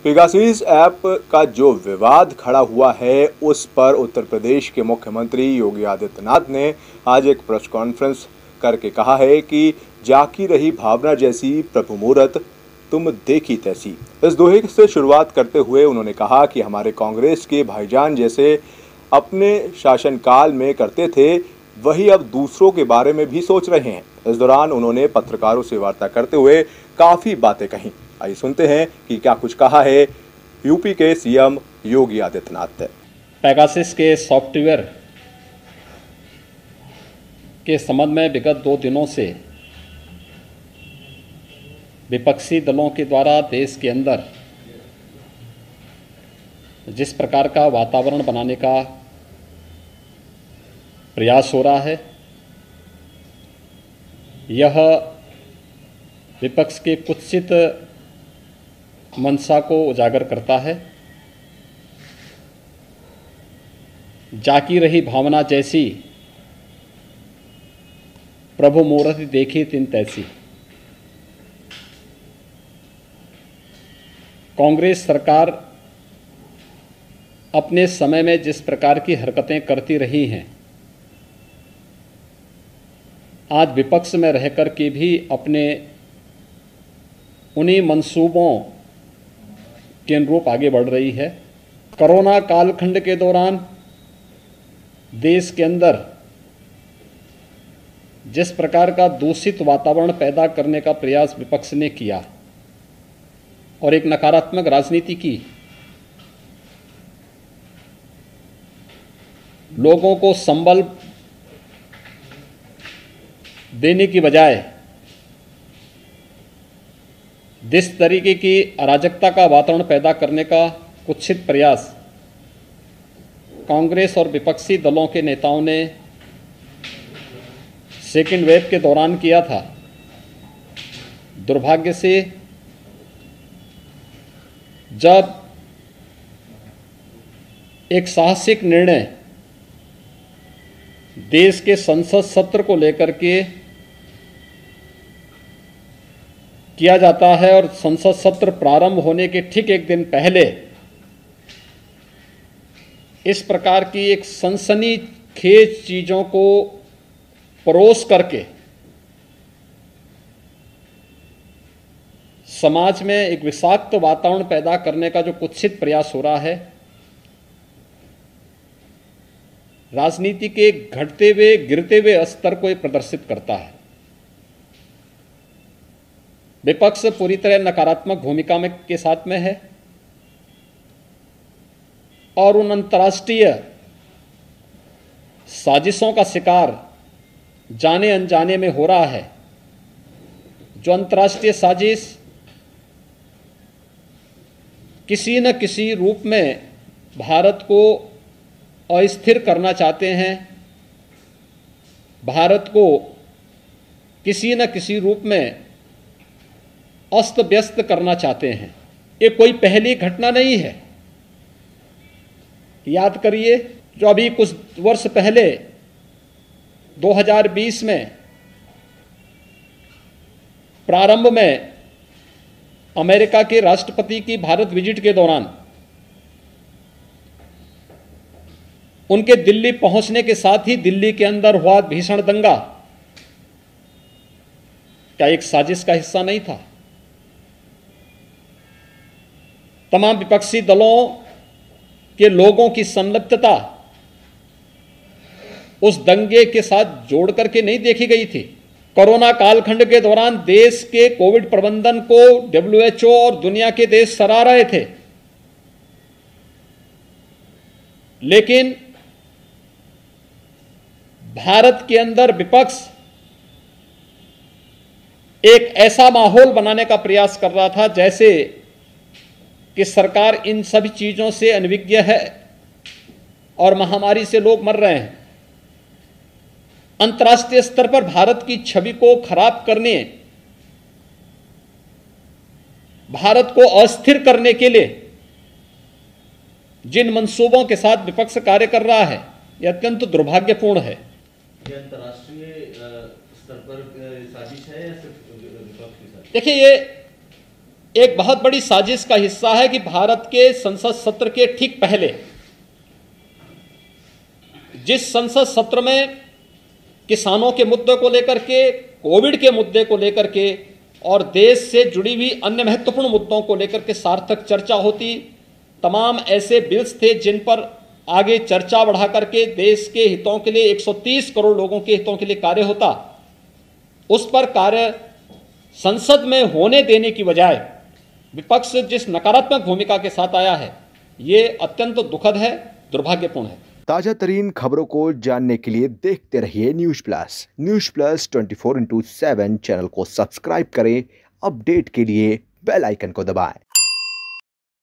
Pegasus app का जो विवाद खड़ा हुआ है उस पर उत्तर प्रदेश के मुख्यमंत्री योगी आदित्यनाथ ने आज एक प्रेस कॉन्फ्रेंस करके कहा है कि जाकी रही भावना जैसी प्रभु मूरत तुम देखी तैसी। इस दोहे से शुरुआत करते हुए उन्होंने कहा कि हमारे कांग्रेस के भाईजान जैसे अपने शासनकाल में करते थे वही अब दूसरों के बारे में भी सोच रहे हैं। इस दौरान उन्होंने पत्रकारों से वार्ता करते हुए काफी बातें कही। आइए सुनते हैं कि क्या कुछ कहा है यूपी के सीएम योगी आदित्यनाथ ने। पेगासस के सॉफ्टवेयर के संबंध में विगत 2 दिनों से विपक्षी दलों के द्वारा देश के अंदर जिस प्रकार का वातावरण बनाने का प्रयास हो रहा है, यह विपक्ष के कुत्सित मंशा को उजागर करता है। जाकी रही भावना जैसी प्रभु मूरत देखी तिन तैसी। कांग्रेस सरकार अपने समय में जिस प्रकार की हरकतें करती रही हैं, आज विपक्ष में रहकर के भी अपने उन्हीं मंसूबों के अनुरूप आगे बढ़ रही है। कोरोना कालखंड के दौरान देश के अंदर जिस प्रकार का दूषित वातावरण पैदा करने का प्रयास विपक्ष ने किया और एक नकारात्मक राजनीति की, लोगों को संबल देने की बजाय जिस तरीके की अराजकता का वातावरण पैदा करने का कुत्सित प्रयास कांग्रेस और विपक्षी दलों के नेताओं ने सेकेंड वेव के दौरान किया था, दुर्भाग्य से जब एक साहसिक निर्णय देश के संसद सत्र को लेकर के किया जाता है और संसद सत्र प्रारंभ होने के ठीक एक दिन पहले इस प्रकार की एक सनसनीखेज चीजों को परोस करके समाज में एक विषाक्त वातावरण पैदा करने का जो कुत्सित प्रयास हो रहा है, राजनीति के घटते हुए गिरते हुए स्तर को प्रदर्शित करता है। विपक्ष पूरी तरह नकारात्मक भूमिका में के साथ में है और उन अंतर्राष्ट्रीय साजिशों का शिकार जाने अनजाने में हो रहा है, जो अंतर्राष्ट्रीय साजिश किसी न किसी रूप में भारत को अस्थिर करना चाहते हैं, भारत को किसी न किसी रूप में अस्त व्यस्त करना चाहते हैं। ये कोई पहली घटना नहीं है। याद करिए, जो अभी कुछ वर्ष पहले 2020 में प्रारंभ में अमेरिका के राष्ट्रपति की भारत विजिट के दौरान उनके दिल्ली पहुंचने के साथ ही दिल्ली के अंदर हुआ भीषण दंगा क्या एक साजिश का हिस्सा नहीं था? तमाम विपक्षी दलों के लोगों की संलिप्तता उस दंगे के साथ जोड़ करके नहीं देखी गई थी। कोरोना कालखंड के दौरान देश के कोविड प्रबंधन को WHO और दुनिया के देश सराह रहे थे, लेकिन भारत के अंदर विपक्ष एक ऐसा माहौल बनाने का प्रयास कर रहा था जैसे कि सरकार इन सभी चीजों से अनभिज्ञ है और महामारी से लोग मर रहे हैं। अंतर्राष्ट्रीय स्तर पर भारत की छवि को खराब करने, भारत को अस्थिर करने के लिए जिन मंसूबों के साथ विपक्ष कार्य कर रहा है, यह अत्यंत दुर्भाग्यपूर्ण है। ये अंतर्राष्ट्रीय स्तर पर साजिश है या सिर्फ विपक्ष की साजिश? देखिए, ये एक बहुत बड़ी साजिश का हिस्सा है कि भारत के संसद सत्र के ठीक पहले, जिस संसद सत्र में किसानों के मुद्दे को लेकर के, कोविड के मुद्दे को लेकर के और देश से जुड़ी हुई अन्य महत्वपूर्ण मुद्दों को लेकर के सार्थक चर्चा होती, तमाम ऐसे बिल्स थे जिन पर आगे चर्चा बढ़ा करके देश के हितों के लिए, 130 करोड़ लोगों के हितों के लिए कार्य होता, उस पर कार्य संसद में होने देने की बजाय विपक्ष जिस नकारात्मक भूमिका के साथ आया है, ये अत्यंत दुखद है, दुर्भाग्यपूर्ण है। ताजा तरीन खबरों को जानने के लिए देखते रहिए न्यूज प्लस 24/7 चैनल को सब्सक्राइब करें। अपडेट के लिए बेल आइकन को दबाएं।